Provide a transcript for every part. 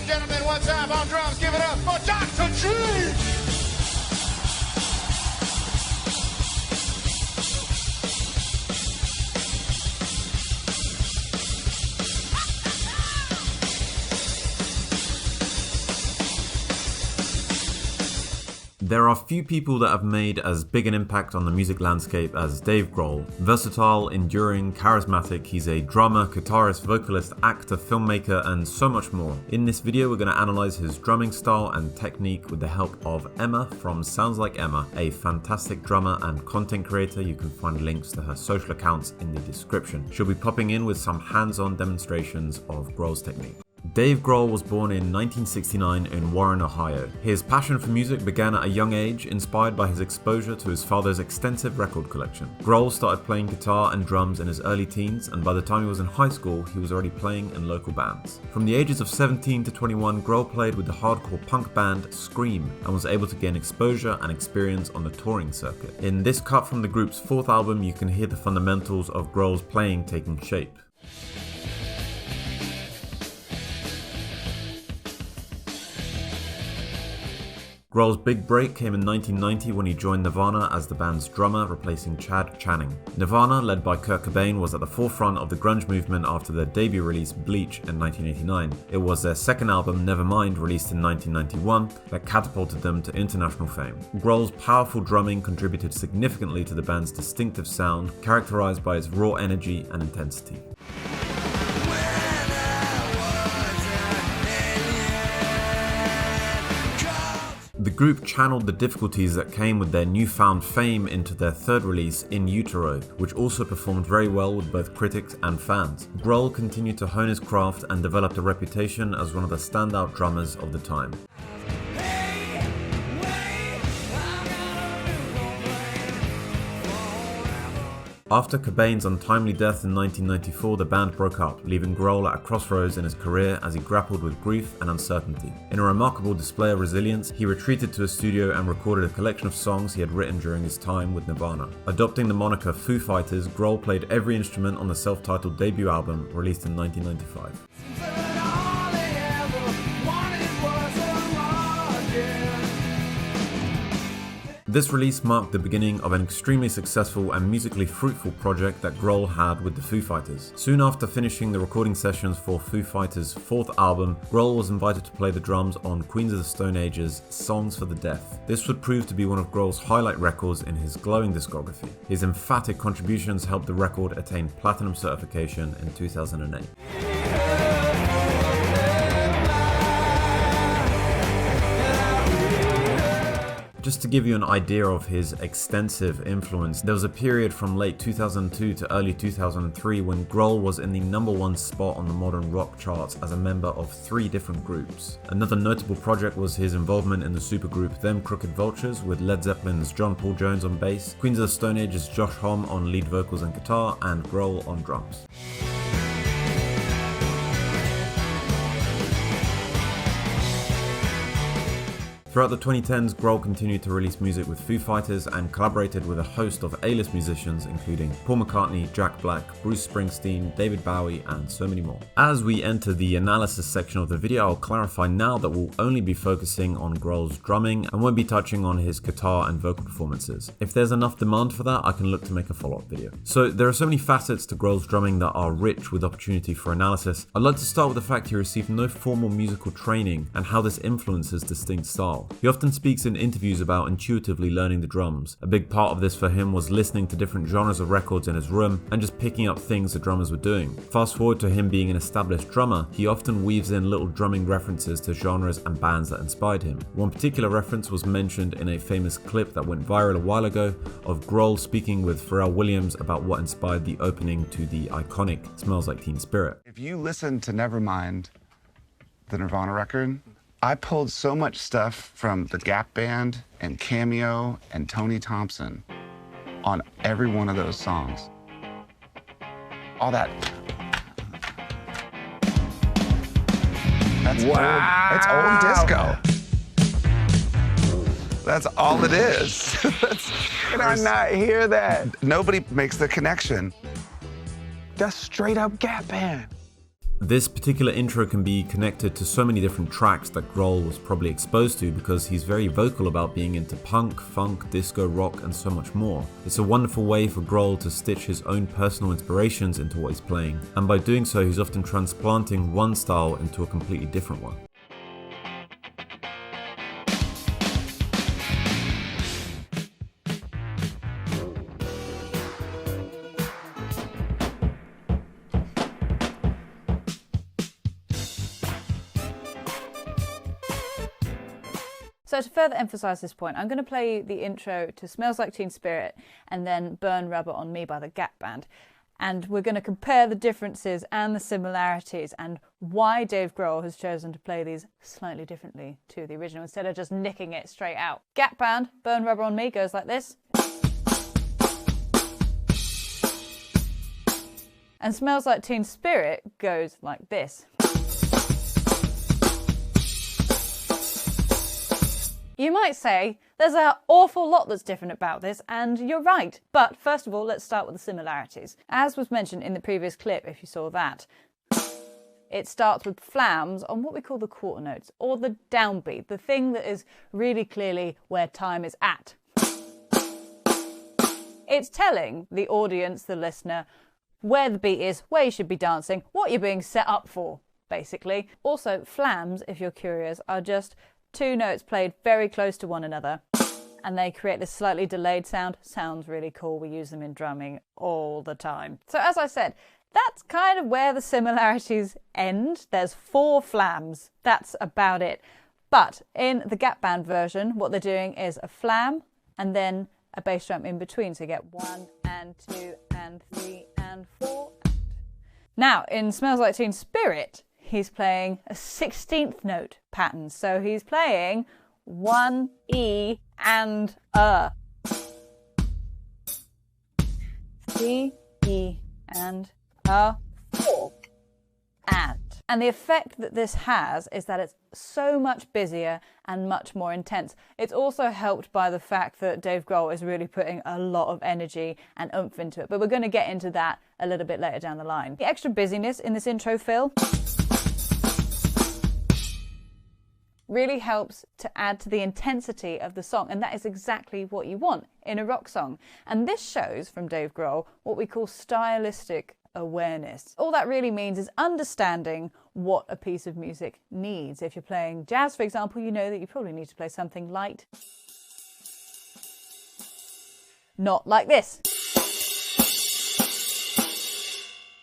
gentlemen, one time on drums, give it up for Dr. G! There are few people that have made as big an impact on the music landscape as Dave Grohl. Versatile, enduring, charismatic, he's a drummer, guitarist, vocalist, actor, filmmaker, and so much more. In this video, we're going to analyze his drumming style and technique with the help of Emma from Sounds Like Emma, a fantastic drummer and content creator. You can find links to her social accounts in the description. She'll be popping in with some hands-on demonstrations of Grohl's technique. Dave Grohl was born in 1969 in Warren, Ohio. His passion for music began at a young age, inspired by his exposure to his father's extensive record collection. Grohl started playing guitar and drums in his early teens, and by the time he was in high school, he was already playing in local bands. From the ages of 17 to 21, Grohl played with the hardcore punk band Scream and was able to gain exposure and experience on the touring circuit. In this cut from the group's fourth album, you can hear the fundamentals of Grohl's playing taking shape. Grohl's big break came in 1990 when he joined Nirvana as the band's drummer, replacing Chad Channing. Nirvana, led by Kurt Cobain, was at the forefront of the grunge movement after their debut release Bleach in 1989. It was their second album, Nevermind, released in 1991, that catapulted them to international fame. Grohl's powerful drumming contributed significantly to the band's distinctive sound, characterized by its raw energy and intensity. The group channeled the difficulties that came with their newfound fame into their third release, In Utero, which also performed very well with both critics and fans. Grohl continued to hone his craft and developed a reputation as one of the standout drummers of the time. After Cobain's untimely death in 1994, the band broke up, leaving Grohl at a crossroads in his career as he grappled with grief and uncertainty. In a remarkable display of resilience, he retreated to a studio and recorded a collection of songs he had written during his time with Nirvana. Adopting the moniker Foo Fighters, Grohl played every instrument on the self-titled debut album released in 1995. This release marked the beginning of an extremely successful and musically fruitful project that Grohl had with the Foo Fighters. Soon after finishing the recording sessions for Foo Fighters' fourth album, Grohl was invited to play the drums on Queens of the Stone Age's Songs for the Deaf. This would prove to be one of Grohl's highlight records in his glowing discography. His emphatic contributions helped the record attain platinum certification in 2008. Just to give you an idea of his extensive influence, there was a period from late 2002 to early 2003 when Grohl was in the #1 spot on the modern rock charts as a member of 3 different groups. Another notable project was his involvement in the supergroup Them Crooked Vultures with Led Zeppelin's John Paul Jones on bass, Queens of the Stone Age's Josh Homme on lead vocals and guitar, and Grohl on drums. Throughout the 2010s, Grohl continued to release music with Foo Fighters and collaborated with a host of A-list musicians including Paul McCartney, Jack Black, Bruce Springsteen, David Bowie, and so many more. As we enter the analysis section of the video, I'll clarify now that we'll only be focusing on Grohl's drumming and won't be touching on his guitar and vocal performances. If there's enough demand for that, I can look to make a follow-up video. So there are so many facets to Grohl's drumming that are rich with opportunity for analysis. I'd like to start with the fact he received no formal musical training and how this influences distinct style. He often speaks in interviews about intuitively learning the drums. A big part of this for him was listening to different genres of records in his room and just picking up things the drummers were doing. Fast forward to him being an established drummer, he often weaves in little drumming references to genres and bands that inspired him. One particular reference was mentioned in a famous clip that went viral a while ago of Grohl speaking with Pharrell Williams about what inspired the opening to the iconic Smells Like Teen Spirit. If you listen to Nevermind, the Nirvana record, I pulled so much stuff from the Gap Band and Cameo and Tony Thompson on every one of those songs. All that. That's wow. It's old disco. That's all it is. Can I not hear that? Nobody makes the connection. That's straight up Gap Band. This particular intro can be connected to so many different tracks that Grohl was probably exposed to because he's very vocal about being into punk, funk, disco, rock and so much more. It's a wonderful way for Grohl to stitch his own personal inspirations into what he's playing, and by doing so he's often transplanting one style into a completely different one. So to further emphasise this point, I'm going to play the intro to Smells Like Teen Spirit and then Burn Rubber on Me by the Gap Band. And we're going to compare the differences and the similarities and why Dave Grohl has chosen to play these slightly differently to the original instead of just nicking it straight out. Gap Band, Burn Rubber on Me goes like this. And Smells Like Teen Spirit goes like this. You might say, there's an awful lot that's different about this, and you're right. But first of all, let's start with the similarities. As was mentioned in the previous clip, if you saw that, it starts with flams on what we call the quarter notes, or the downbeat, the thing that is really clearly where time is at. It's telling the audience, the listener, where the beat is, where you should be dancing, what you're being set up for, basically. Also, flams, if you're curious, are just two notes played very close to one another, and they create this slightly delayed sound. Sounds really cool. We use them in drumming all the time. So as I said, that's kind of where the similarities end. There's 4 flams. That's about it. But in the Gap Band version, what they're doing is a flam and then a bass drum in between. So you get 1 and 2 and 3 and 4. Now, in Smells Like Teen Spirit, he's playing a 16th note pattern. So he's playing 1 E and a. 3 E and a 4 and. And the effect that this has is that it's so much busier and much more intense. It's also helped by the fact that Dave Grohl is really putting a lot of energy and oomph into it. But we're going to get into that a little bit later down the line. The extra busyness in this intro fill really helps to add to the intensity of the song, and that is exactly what you want in a rock song. And this shows from Dave Grohl what we call stylistic awareness. All that really means is understanding what a piece of music needs. If you're playing jazz, for example, you know that you probably need to play something light, not like this.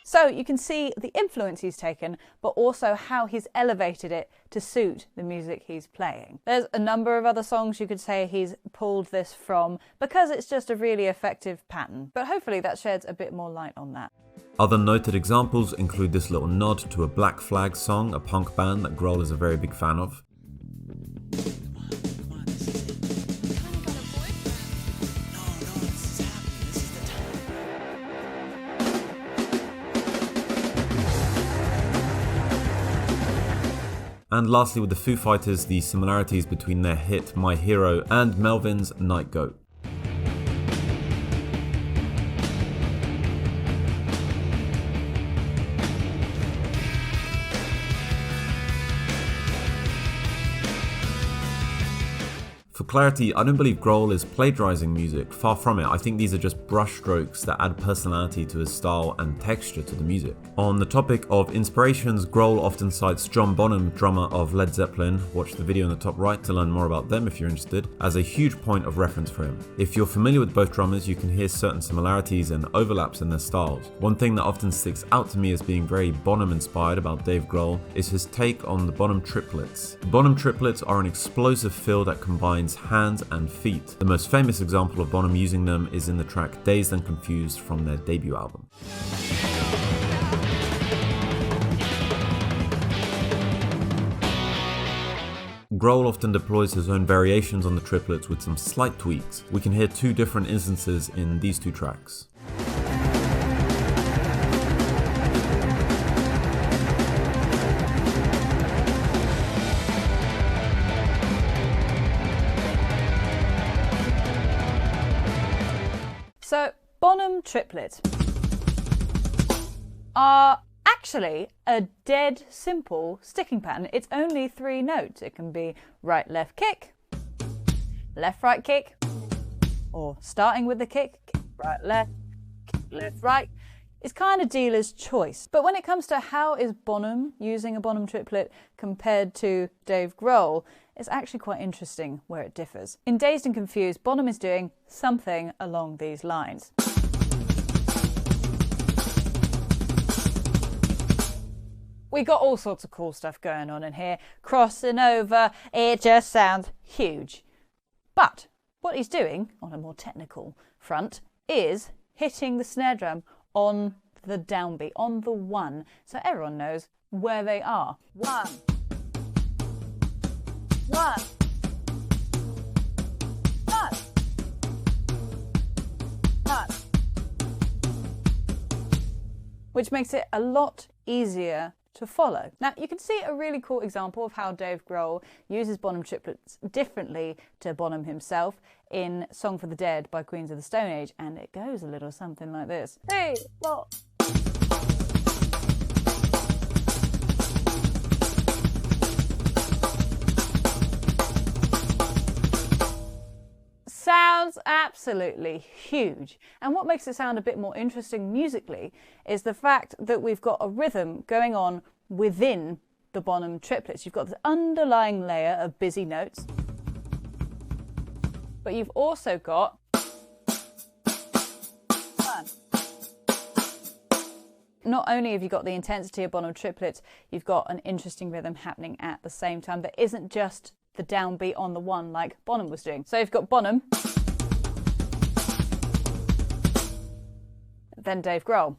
So you can see the influence he's taken, but also how he's elevated it to suit the music he's playing. There's a number of other songs you could say he's pulled this from because it's just a really effective pattern. But hopefully that sheds a bit more light on that. Other noted examples include this little nod to a Black Flag song, a punk band that Grohl is a very big fan of. And lastly, with the Foo Fighters, the similarities between their hit My Hero and Melvin's Night Goat. For clarity, I don't believe Grohl is plagiarizing music, far from it. I think these are just brushstrokes that add personality to his style and texture to the music. On the topic of inspirations, Grohl often cites John Bonham, drummer of Led Zeppelin, watch the video in the top right to learn more about them if you're interested, as a huge point of reference for him. If you're familiar with both drummers, you can hear certain similarities and overlaps in their styles. One thing that often sticks out to me as being very Bonham inspired about Dave Grohl is his take on the Bonham Triplets. The Bonham Triplets are an explosive fill that combines hands and feet. The most famous example of Bonham using them is in the track Dazed and Confused from their debut album. Grohl often deploys his own variations on the triplets with some slight tweaks. We can hear 2 different instances in these 2 tracks. So, Bonham Triplets are actually a dead simple sticking pattern. It's only 3 notes. It can be right, left, kick, left, right, kick, or starting with the kick, right, left, right. It's kind of dealer's choice. But when it comes to how is Bonham using a Bonham triplet compared to Dave Grohl, it's actually quite interesting where it differs. In Dazed and Confused, Bonham is doing something along these lines. We got all sorts of cool stuff going on in here. Crossing over, it just sounds huge. But what he's doing, on a more technical front, is hitting the snare drum on the downbeat, on the 1, so everyone knows where they are. 1, 1, 1, 1. Which makes it a lot easier to follow. Now, you can see a really cool example of how Dave Grohl uses Bonham triplets differently to Bonham himself in Song for the Dead by Queens of the Stone Age, and it goes a little something like this. 3, 4. Sounds absolutely huge. And what makes it sound a bit more interesting musically is the fact that we've got a rhythm going on within the Bonham triplets. You've got this underlying layer of busy notes, but you've also got 1. Not only have you got the intensity of Bonham triplets, you've got an interesting rhythm happening at the same time that isn't just the downbeat on the 1 like Bonham was doing. So you've got Bonham, then Dave Grohl.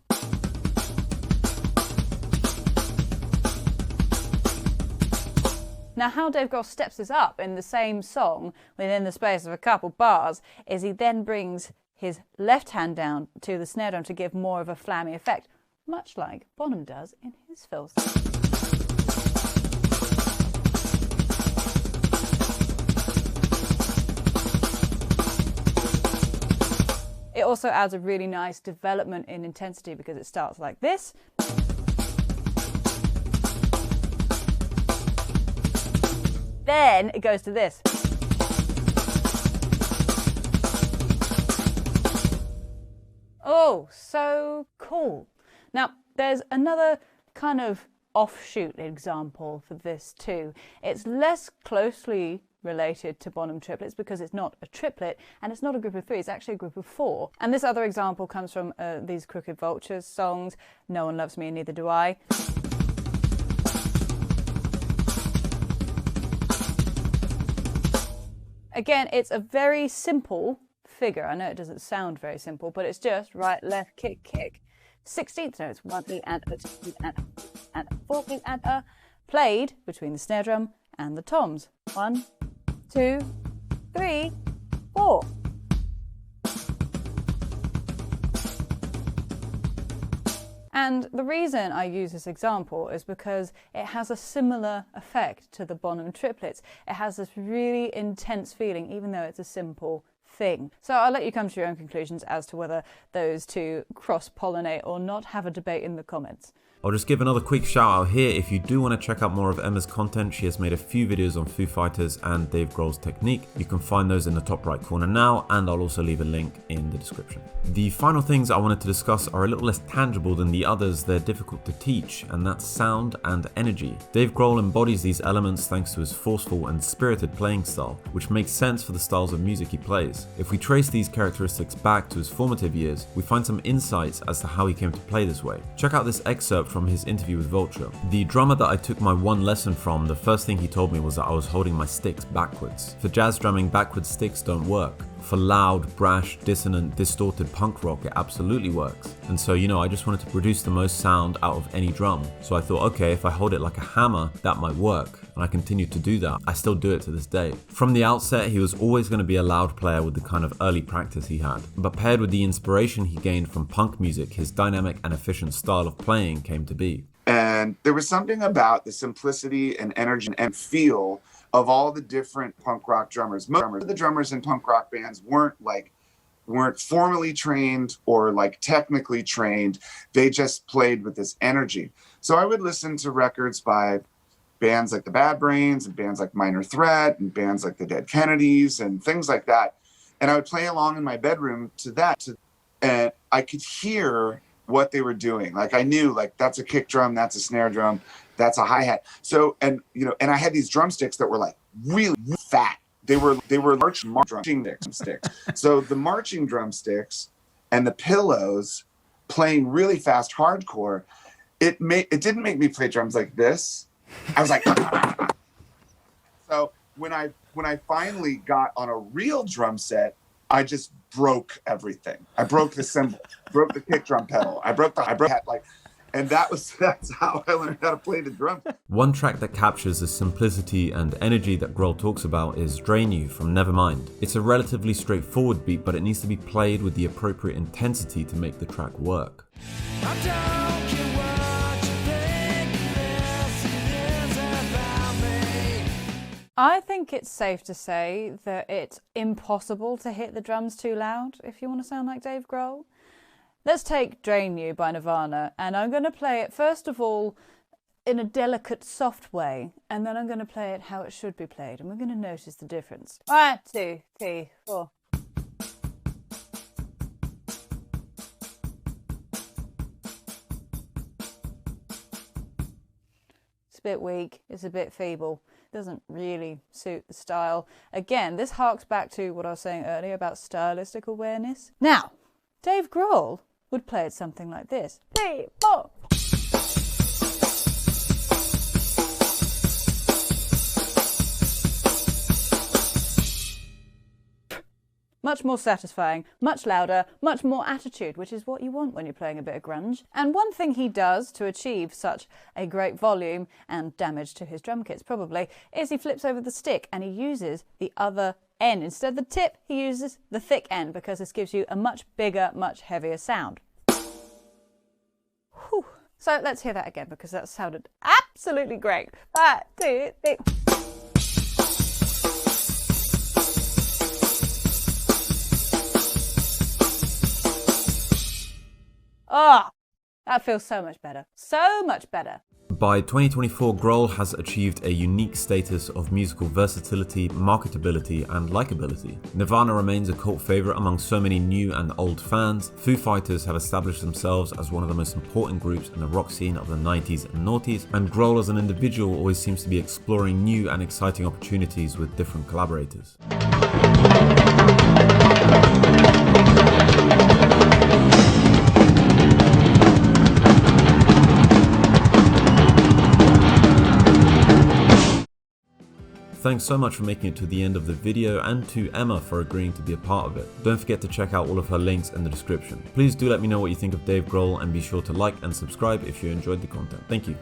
Now, how Dave Grohl steps this up in the same song within the space of a couple bars is he then brings his left hand down to the snare drum to give more of a flammy effect, much like Bonham does in his fills. It also adds a really nice development in intensity because it starts like this. Then it goes to this. Oh, so cool. Now, there's another kind of offshoot example for this too. It's less closely related to Bonham triplets because it's not a triplet and it's not a group of 3, it's actually a group of 4. And this other example comes from these Crooked Vultures songs, No One Loves Me and Neither Do I. Again, it's a very simple figure. I know it doesn't sound very simple, but it's just right, left, kick, kick. 16th notes, 1 beat and a 2 beat and a 4 beat and a, played between the snare drum and the toms. 1, 2, 3, 4. And the reason I use this example is because it has a similar effect to the Bonham triplets. It has this really intense feeling, even though it's a simple thing. So I'll let you come to your own conclusions as to whether those two cross-pollinate or not. Have a debate in the comments. I'll just give another quick shout out here. If you do want to check out more of Emma's content, she has made a few videos on Foo Fighters and Dave Grohl's technique. You can find those in the top right corner now, and I'll also leave a link in the description. The final things I wanted to discuss are a little less tangible than the others. They're difficult to teach, and that's sound and energy. Dave Grohl embodies these elements thanks to his forceful and spirited playing style, which makes sense for the styles of music he plays. If we trace these characteristics back to his formative years, we find some insights as to how he came to play this way. Check out this excerpt from his interview with Vulture. The drummer that I took my one lesson from, the first thing he told me was that I was holding my sticks backwards. For jazz drumming, backwards sticks don't work. For loud, brash, dissonant, distorted punk rock, it absolutely works. And so, I just wanted to produce the most sound out of any drum. So I thought, okay, if I hold it like a hammer, that might work. And I continued to do that. I still do it to this day. From the outset, he was always going to be a loud player with the kind of early practice he had. But paired with the inspiration he gained from punk music, his dynamic and efficient style of playing came to be. And there was something about the simplicity and energy and feel of all the different punk rock drummers. Most of the drummers in punk rock bands weren't like weren't formally trained or like technically trained. They just played with this energy. So I would listen to records by bands like the Bad Brains and bands like Minor Threat and bands like the Dead Kennedys and things like that. And I would play along in my bedroom to that. And I could hear what they were doing. Like I knew, like, that's a kick drum, that's a snare drum, that's a hi-hat. So, and I had these drumsticks that were like really fat. They were marching drumsticks. So the marching drumsticks and the pillows playing really fast hardcore, it didn't make me play drums like this. I was like, so when I finally got on a real drum set, I just broke everything. I broke the cymbal, broke the kick drum pedal. I broke and that's how I learned how to play the drum. One track that captures the simplicity and energy that Grohl talks about is Drain You from Nevermind. It's a relatively straightforward beat, but it needs to be played with the appropriate intensity to make the track work. I think it's safe to say that it's impossible to hit the drums too loud if you want to sound like Dave Grohl. Let's take Drain You by Nirvana, and I'm going to play it first of all in a delicate, soft way, and then I'm going to play it how it should be played, and we're going to notice the difference. 1, 2, 3, 4. It's a bit weak, it's a bit feeble. Doesn't really suit the style. Again, this harks back to what I was saying earlier about stylistic awareness. Now, Dave Grohl would play it something like this. 3, 4. Much more satisfying, much louder, much more attitude, which is what you want when you're playing a bit of grunge. And one thing he does to achieve such a great volume and damage to his drum kits probably is he flips over the stick and he uses the other end. Instead of the tip, he uses the thick end because this gives you a much bigger, much heavier sound. Whew. So let's hear that again because that sounded absolutely great. 1, 2, 3. Oh, that feels so much better. So much better. By 2024, Grohl has achieved a unique status of musical versatility, marketability, and likability. Nirvana remains a cult favorite among so many new and old fans. Foo Fighters have established themselves as one of the most important groups in the rock scene of the 90s and noughties, and Grohl as an individual always seems to be exploring new and exciting opportunities with different collaborators. Thanks so much for making it to the end of the video, and to Emma for agreeing to be a part of it. Don't forget to check out all of her links in the description. Please do let me know what you think of Dave Grohl, and be sure to like and subscribe if you enjoyed the content. Thank you.